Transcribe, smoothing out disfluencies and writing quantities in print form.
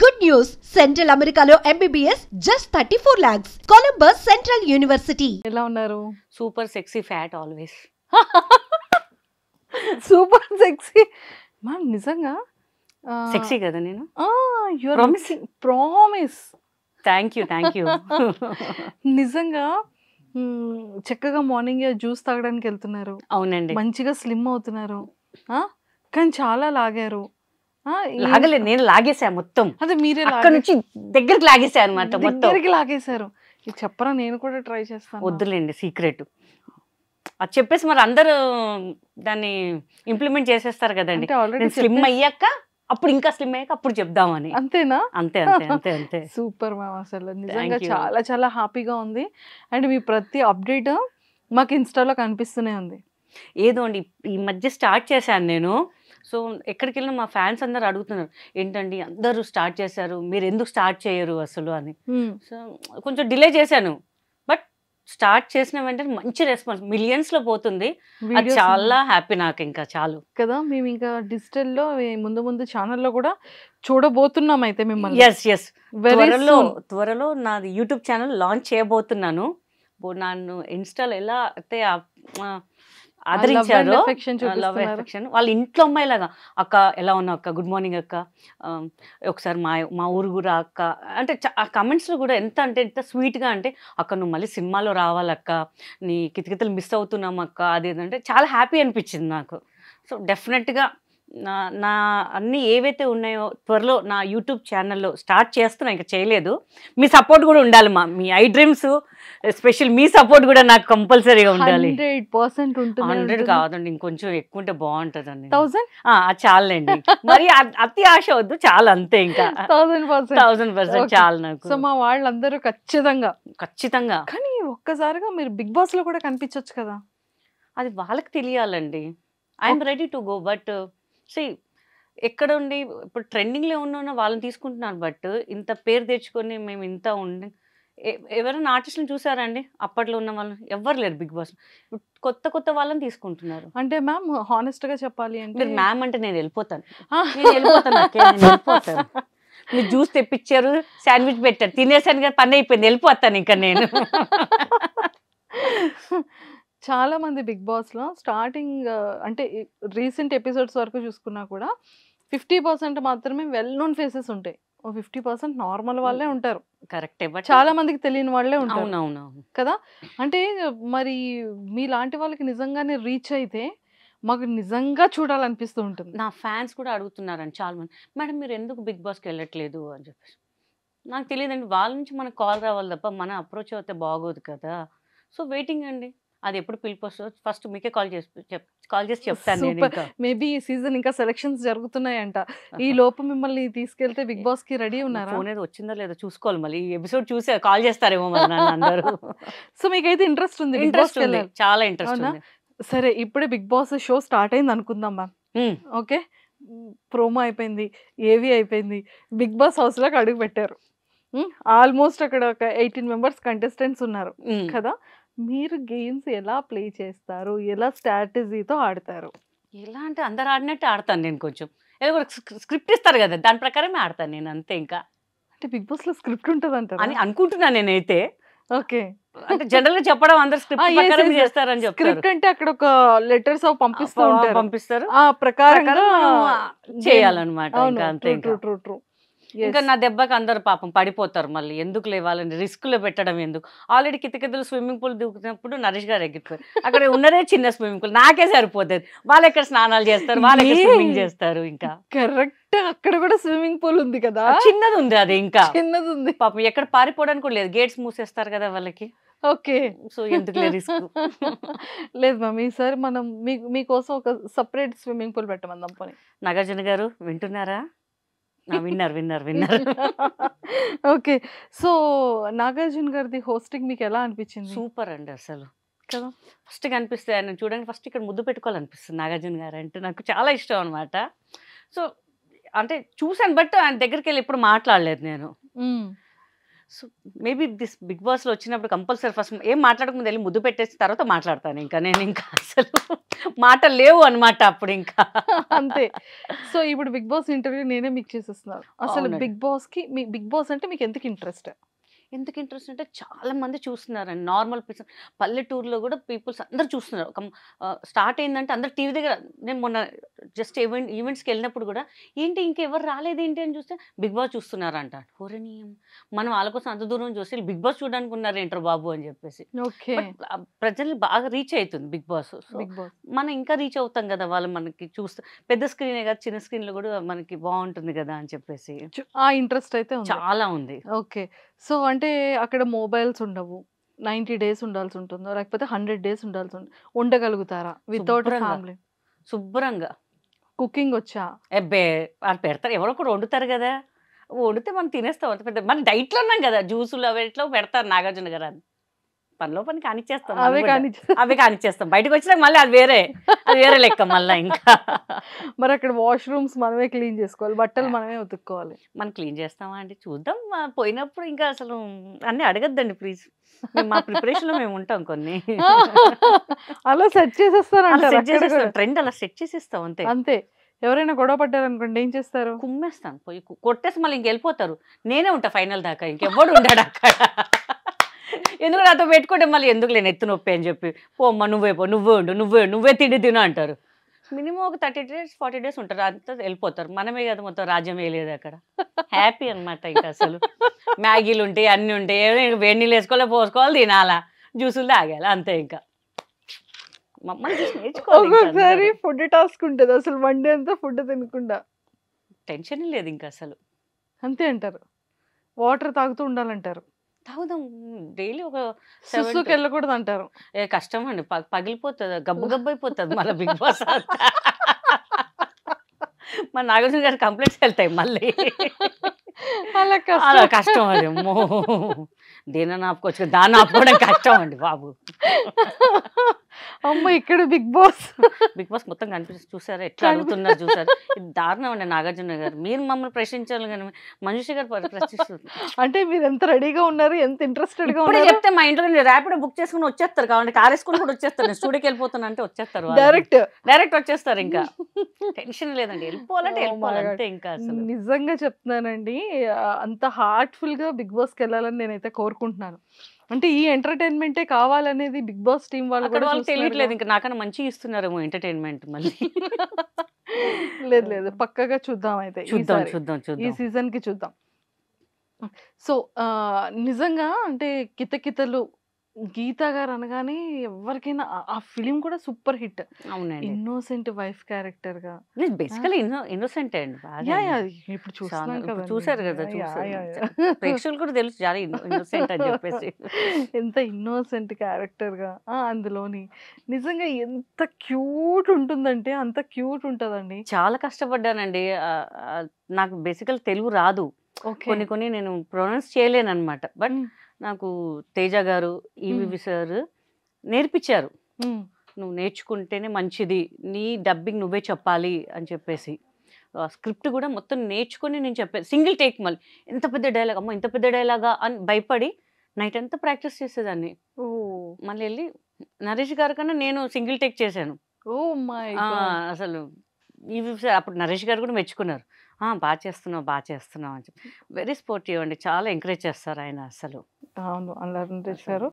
Good news! Central Americano MBBS just 34 lakhs. Columbus Central University. ఎలా ఉన్నారు? Super sexy fat always. Super sexy ma'am, నిజంగా sexy కదా నేను? Your Promise? Promise. Thank you. నిజంగా చక్కగా morning juice తాగడానికి వెళ్తున్నారు, అవునండి. మంచిగా స్లిమ్ అవుతున్నారు, కానీ చాలా లాగారు. లాగలేదు, నేను లాగేసా మొత్తం. అదే మీరే అక్కడ నుంచి దగ్గరికి లాగేసా అనమాట మొత్తం. దగ్గరికి లాగేశారు. ఇది చెప్పరా, నేను కూడా ట్రై చేస్తాను. వద్దులేండి సీక్రెట్ అది చెప్పేసి మరి అందరూ దాన్ని ఇంప్లిమెంట్ చేసేస్తారు కదండి. అంటే ఆల్రెడీ నేను స్లిమ్ అయ్యాక అప్పుడు ఇంకా స్లిమ్ అయ్యాక అప్పుడు చెప్దామని. అంతేనా? అంతే. సూపర్ మ్యామ్, అసలు నిజంగా you. చాలా చాలా హ్యాపీగా ఉంది. అండ్ మీ ప్రతి అప్డేట్ మాకు ఇన్స్టాలో కనిపిస్తూనే ఉంది. ఏదో అండి ఈ మధ్య స్టార్ట్ చేశాను నేను. సో ఎక్కడికి వెళ్ళినా మా ఫ్యాన్స్ అందరు అడుగుతున్నారు, ఏంటండి అందరూ స్టార్ట్ చేశారు, మీరు ఎందుకు స్టార్ట్ చేయరు అసలు అని. సో కొంచెం డిలే చేశాను, బట్ స్టార్ట్ చేసిన వెంటనే మంచి రెస్పాన్స్ మిలియన్స్లో పోతుంది. అది Videos చాలా హ్యాపీ నాకు, ఇంకా చాలు కదా. మేము ఇంకా డిజిటల్లో ముందు ఛానల్లో కూడా చూడబోతున్నాం అయితే మిమ్మల్ని. ఎస్ త్వరలో నాది యూట్యూబ్ ఛానల్ లాంచ్ చేయబోతున్నాను. నన్ను ఇన్స్టాలో ఎలా అయితే ఆదరించారో, లవ్ ఎఫెక్షన్, వాళ్ళ ఇంట్లో అమ్మాయిలాగా, అక్క ఎలా ఉన్నావు అక్క, గుడ్ మార్నింగ్ అక్క, ఒకసారి మా ఊరు కూడా అక్క అంటే ఆ కమెంట్స్లో కూడా ఎంత స్వీట్గా అంటే, అక్క నువ్వు మళ్ళీ సినిమాలో రావాలక్క, నీ కితకితలు మిస్ అవుతున్నాం అక్క, అది అంటే చాలా హ్యాపీ అనిపించింది నాకు. సో డెఫినెట్గా నా అన్నీ ఏవైతే ఉన్నాయో త్వరలో నా యూట్యూబ్ ఛానల్లో స్టార్ట్ చేస్తున్నా, ఇంకా చేయలేదు. మీ సపోర్ట్ కూడా ఉండాలి, me I dreams special me support కూడా నాకు కంపల్సరీగా ఉండాలి. 100% ఉంటుంది. 100 కాదండి, ఇంకొంచెం ఎక్కువ ఉంటే బాగుంటుందండి. 1000 అది చాలండి, మరి అతి ఆశ వద్దు, చాలా అంతే, ఇంకా 1000% చాలు నాకు. సో మా వాళ్ళందరూ ఖచ్చితంగా. కానీ ఒక్కసారిగా మీరు బిగ్ బాస్ లో కూడా కనిపించొచ్చు కదా. అది వాళ్ళకి తెలియాలండి. I'm ready to go, but ఎక్కడ ఉండి ఇప్పుడు ట్రెండింగ్లో ఉన్న వాళ్ళని తీసుకుంటున్నారు, బట్ ఇంత పేరు తెచ్చుకొని మేము ఇంత ఉండి ఎవరైనా ఆర్టిస్టులను చూసారండి? అప్పట్లో ఉన్న వాళ్ళని ఎవ్వరు లేరు బిగ్ బాస్. కొత్త వాళ్ళని తీసుకుంటున్నారు. అంటే మ్యామ్ హానెస్ట్ గా చెప్పాలి అంటే, మీరు మ్యామ్ అంటే నేను వెళ్ళిపోతాను. మీరు జ్యూస్ తెప్పించారు, శాండ్విచ్ పెట్టారు, తినేసాను కదా, పని అయిపోయింది, వెళ్ళిపోతాను ఇంకా నేను. చాలా మంది బిగ్ బాస్ లో స్టార్టింగ్ అంటే రీసెంట్ ఎపిసోడ్స్ వరకు చూసుకున్నా కూడా 50% మాత్రమే వెల్ నోన్ ఫేసెస్ ఉంటాయి. 50% నార్మల్ వాళ్ళే ఉంటారు. కరెక్టే, బట్ చాలా మందికి తెలియని వాళ్ళే ఉంటారు. అవునవును కదా. అంటే మరి మీలాంటి వాళ్ళకి నిజంగానే రీచ్ అయితే మాకు నిజంగా చూడాలనిపిస్తూ ఉంటుంది. నా ఫ్యాన్స్ కూడా అడుగుతున్నారండి చాలా మంది, మేడం మీరు ఎందుకు బిగ్ బాస్కి వెళ్ళట్లేదు అని చెప్పేసి. నాకు తెలియదండి, వాళ్ళ నుంచి మనకు కాల్ రావాలి తప్ప మన అప్రోచ్ అయితే బాగోదు కదా. సో వెయిటింగ్ అండి, అది ఎప్పుడు పిలుపు వస్తుందో ఫస్ట్ మీకే కాల్ చేసి చెప్తాను నేను. ఇంకా మేబీ ఈ సీజన్ ఇంకా సెలక్షన్స్ జరుగుతున్నాయంట. ఈ లోపు మిమ్మల్ని తీసుకెళ్తే బిగ్ బాస్ కి రెడీ ఉన్నారా? ఫోన్ ఏదో వచ్చిందో లేదో చూసుకోవాలి, మళ్ళీ ఈ ఎపిసోడ్ చూసే కాల్ చేస్తారేమో మరి నన్ను అందరూ. సో మీకైతే ఇంట్రెస్ట్ ఉంది? ఇంట్రెస్ట్ ఉంది, చాలా ఇంట్రెస్ట్ ఉంది. సరే, ఇప్పుడే బిగ్ బాస్ షో స్టార్ట్ అయింది అనుకుందాం మ్యామ్. ఓకే, ప్రోమో అయిపోయింది, ఏవి అయిపోయింది, బిగ్ బాస్ హౌస్ లోకి అడుగు పెట్టారు. ఆల్మోస్ట్ అక్కడ ఒక 18 మెంబర్స్ కంటెస్టెంట్స్ ఉన్నారు కదా. మీరు గేమ్స్ ఎలా ప్లే చేస్తారు, ఎలా స్ట్రాటజీతో ఆడతారు? ఎలా అంటే అందరు ఆడినట్టు ఆడతాను నేను. కొంచెం ఏదో కూడా స్క్రిప్ట్ ఇస్తారు కదా, దాని ప్రకారమే ఆడతాను నేను, అంతే. ఇంకా అంటే బిగ్ బాస్ లో స్క్రిప్ట్ ఉంటుంది అంటారు అని అనుకుంటున్నాను నేనైతే. ఓకే, అంటే జనరల్ గా చెప్పడం అందరు స్క్రిప్ట్ ప్రకారం చేస్తారని చెప్తారు. స్క్రిప్ట్ అంటే అక్కడ ఒక లెటర్స్ పంపిస్తారు, ఆ ప్రకారంగా చేయాలన్నమాట. ఇంకా అంతే. ట్రూ. ఇంకా నా దెబ్బకి అందరు పాపం పడిపోతారు, మళ్ళీ ఎందుకు లేవాలని రిస్క్ లో పెట్టడం ఎందుకు. ఆల్రెడీ కితకితలు స్విమ్మింగ్ పూల్ దిగుతున్నప్పుడు నరేష్ గారు ఎగిరిపోయారు. అక్కడ ఉన్నదే చిన్న స్విమ్మింగ్ పూల్, నాకే సరిపోతుంది. వాళ్ళు ఎక్కడ స్నానాలు చేస్తారు, వాళ్ళు ఎక్కడ స్విమ్మింగ్ చేస్తారు. ఇంకా కరెక్ట్, అక్కడ కూడా స్విమ్మింగ్ పూల్ ఉంది కదా, చిన్నది ఉంది, అది ఇంకా చిన్నది ఉంది. పాపం ఎక్కడ పారిపోవడానికి కూడా లేదు, గేట్స్ మూసేస్తారు కదా వాళ్ళకి. ఓకే, సో ఎందుకు రిస్క్. లేదు మ్యామ్, ఈసారి మనం మీకోసం ఒక సపరేట్ స్విమ్మింగ్ పూల్ పెట్టమందాం పోనీ. నాగార్జున గారు వింటున్నారా? విన్నర్. ఓకే, సో నాగార్జున గారిది హోస్టింగ్ మీకు ఎలా అనిపించింది? సూపర్ అండి అసలు కదా. ఫస్ట్ కనిపిస్తే ఆయన చూడండి, ఫస్ట్ ఇక్కడ ముద్దు పెట్టుకోవాలనిపిస్తుంది. నాగార్జున గారు అంటే నాకు చాలా ఇష్టం అనమాట. సో అంటే చూసాను, బట్ ఆయన దగ్గరికి వెళ్ళి ఎప్పుడు మాట్లాడలేదు నేను. సో మేబీ దిస్ బిగ్ బాస్లో వచ్చినప్పుడు కంపల్సరీ ఫస్ట్ ఏం మాట్లాడకముందు వెళ్ళి ముద్దు పెట్టేసి తర్వాత మాట్లాడతాను. ఇంకా నేను ఇంకా అసలు మాటలు లేవు అనమాట అప్పుడు ఇంకా. అంతే. సో ఇప్పుడు బిగ్ బాస్ ఇంటర్వ్యూ నేనే మీకు చేసేస్తున్నాను. అసలు అవునండి. బిగ్ బాస్ అంటే మీకు ఎందుకు ఇంట్రెస్ట్? ఎందుకు ఇంట్రెస్ట్ అంటే చాలా మంది చూస్తున్నారండి. నార్మల్ పీపుల్ పల్లెటూరులో కూడా పీపుల్స్ అందరు చూస్తున్నారు. స్టార్ట్ అయిందంటే అందరు టీవీ దగ్గర. నేను మొన్న జస్ట్ ఈవెంట్స్కి వెళ్ళినప్పుడు కూడా ఏంటి ఇంకెవరు రాలేదేంటి అని చూస్తే బిగ్ బాస్ చూస్తున్నారంట. ఓరనీయం మనం వాళ్ళ కోసం అంత దూరం చూసి బిగ్ బాస్ చూడడానికి ఉన్నారు ఏంటారు బాబు అని చెప్పేసి. ఓకే. ప్రజలు బాగా రీచ్ అవుతుంది బిగ్ బాస్. బిగ్ బాస్ మనం ఇంకా రీచ్ అవుతాం కదా, వాళ్ళు మనకి చూస్తే పెద్ద స్క్రీనే కదా చిన్న స్క్రీన్లో కూడా మనకి బాగుంటుంది కదా అని చెప్పేసి ఆ ఇంట్రెస్ట్ అయితే ఉంది. చాలా ఉంది. ఓకే. సో అంటే అక్కడ మొబైల్స్ ఉండవు. 90 డేస్ ఉండాల్సి ఉంటుందో లేకపోతే 100 డేస్ ఉండాల్సి ఉంటుంది. ఉండగలుగుతారా వితౌట్ శుభ్రంగా. ఫ్యామిలీ? శుభ్రంగా కుకింగ్ వచ్చా? ఎబ్బే వాళ్ళు పెడతారు, ఎవరో ఒకరు వండుతారు కదా, వండితే మనం తినేస్తాం. అంత పెద్ద మన డైట్లో ఉన్నాం కదా, జ్యూసులు అవి ఎట్లా పెడతారు నాగార్జున గారు. అది పనిలో పని కానిచ్చేస్తాం, అవే కానీ అవే కానిచ్చేస్తాం. బయటకు వచ్చినాక మళ్ళీ అది వేరే లెక్క మళ్ళీ ఇంకా. మరి అక్కడ వాష్రూమ్స్ మనమే క్లీన్ చేసుకోవాలి, బట్టలు మనమే ఉతుక్కోవాలి. మనం క్లీన్ చేస్తామా అండి, చూద్దాం. పోయినప్పుడు ఇంకా అసలు అన్నీ అడగద్దండి ప్లీజ్. మా ప్రిపరేషన్లో మేము ఉంటాం కొన్ని. అలా సెట్ చేసేస్తారు. ట్రెండ్ అలా సెట్ చేసేస్తాం అంతే. అంతే. ఎవరైనా గొడవ పడ్డారు అనుకోండి ఏం చేస్తారు? కుమ్మేస్తాను పోయి కొట్టేసి మళ్ళీ ఇంకెళ్ళిపోతారు. నేనే ఉంటా ఫైనల్ దాకా, ఇంకెవ్వడు ఉంటాడు అక్కడ. ఎందుకు నాతో పెట్టుకుంటే మళ్ళీ ఎందుకు లేని ఎత్తు నొప్పి అని చెప్పి, పోమ్మ నువ్వే పో, నువ్వే తిండి తిను అంటారు. మినిమం ఒక 30 days 40 days ఉంటారు, అంతా వెళ్ళిపోతారు. మనమే కదా మొత్తం రాజ్యం వేయలేదు అక్కడ. హ్యాపీ అనమాట ఇంకా అసలు. మ్యాగీలు ఉంటాయి, అన్నీ ఉంటాయి, వేడి నీళ్ళు వేసుకోవాలి, పోసుకోవాలి, తినాలా, జ్యూసులు తాగాలి, అంతే ఇంకా. మమ్మల్ని చూసి నేర్చుకోవాలి. ఒక్కొక్కసారి ఫుడ్ టాస్క్ ఉంటుంది అసలు, వన్ డే అంతా ఫుడ్ తినకుండా. టెన్షన్ లేదు ఇంకా అసలు. అంతే అంటారు. వాటర్ తాగుతూ ఉండాలంటారు. తాగుదాం డైలీ ఒక సుస్సుకి వెళ్ళకూడదు అంటారు. కష్టం అండి, పగిలిపోతుంది, గబ్బు అయిపోతుంది మళ్ళీ బిగ్ బాస్. మన నాగార్జున గారి కంప్లైంట్స్ వెళ్తాయి మళ్ళీ. అలా అలా కష్టం అది. అమ్మో, దేని ఆపుకోవచ్చు, దాన్ని ఆపుకోవడం కష్టం అండి బాబు. అమ్మ ఇక్కడ బిగ్ బాస్ మొత్తం కనిపిస్తుంది చూసారా, ఎట్లా అడుగుతున్నారు చూసారు. ఇది దారుణం అండి నాగార్జున గారు. మీరు మమ్మల్ని ప్రశ్నించాలి కానీ మంజుష గారు ప్రశ్నిస్తుంది. అంటే మీరు ఎంత రెడీగా ఉన్నారు, ఎంత ఇంట్రెస్టెడ్ గా ఇప్పుడు ఉన్నారు. చెప్తే మా ఇంట్లో ర్యాపిడో బుక్ చేసుకుని వచ్చేస్తారు, కాబట్టి కార్ వేసుకుని కూడా వచ్చేస్తారు. నేను స్టూడియోకి వెళ్ళిపోతున్నా అంటే వచ్చేస్తారు, డైరెక్ట్ వచ్చేస్తారు. ఇంకా టెన్షన్ లేదండి, వెళ్ళిపోవాలంటే వెళ్ళిపోవాలి అంతే ఇంకా అసలు. నిజంగా చెప్తున్నానండి, అంత హార్ట్ఫుల్ గా బిగ్ బాస్ కి వెళ్ళాలని నేనైతే కోరుకుంటున్నాను. అంటే ఈ ఎంటర్టైన్మెంటే కావాలనేది బిగ్ బాస్ టీం వాళ్ళు అక్కడ వాళ్ళకి తెలియట్లేదు, ఇంకా నాకన్నా మంచిగా ఇస్తున్నారేమో ఎంటర్టైన్మెంట్ మళ్ళీ. లేదు పక్కగా చూద్దాం అయితే, చూద్దాం ఈ సీజన్ కి చూద్దాం. సో నిజంగా అంటే కితకితలు గీతా గారు అనగానే ఎవరికైనా ఆ ఫిలిం కూడా సూపర్ హిట్. అవునండి, ఇన్నోసెంట్ వైఫ్ క్యారెక్టర్ గా. బేసికలీ ఇన్నోసెంట్ అండి. ఇప్పుడు చూస్తున్నాం కదా, చూసారు కదా, ప్రేక్షకులు కూడా తెలుసు చాలా ఇన్నోసెంట్ అని చెప్పేసి. ఎంత ఇన్నోసెంట్ క్యారెక్టర్ గా అందులోని నిజంగా ఎంత క్యూట్ ఉంటుందంటే అంత క్యూట్ ఉంటదండి. చాలా కష్టపడ్డానండి. నాకు బేసికల్ తెలుగు రాదు, కొన్ని నేను ప్రొనౌన్స్ చేయలేను అనమాట. బట్ నాకు తేజ గారు, ఈవివి సార్ నేర్పించారు. నువ్వు నేర్చుకుంటేనే మంచిది, నీ డబ్బింగ్ నువ్వే చెప్పాలి అని చెప్పేసి. స్క్రిప్ట్ కూడా మొత్తం నేర్చుకొని నేను చెప్పాను. సింగిల్ టేక్, మళ్ళీ ఎంత పెద్ద డైలాగ్, అమ్మ ఇంత పెద్ద డైలాగా అని భయపడి నైట్ అంతా ప్రాక్టీస్ చేసేదాన్ని. మళ్ళీ వెళ్ళి నరేష్ గారి కన్నా నేను సింగిల్ టేక్ చేశాను. అసలు ఈవివి సార్ అప్పుడు నరేష్ గారు కూడా మెచ్చుకున్నారు, బాగా చేస్తున్నావు అని చెప్పి. వెరీ స్పోర్టివ్ అండి, చాలా ఎంకరేజ్ చేస్తారు ఆయన అసలు. అవును, అలా నరేష్ గారు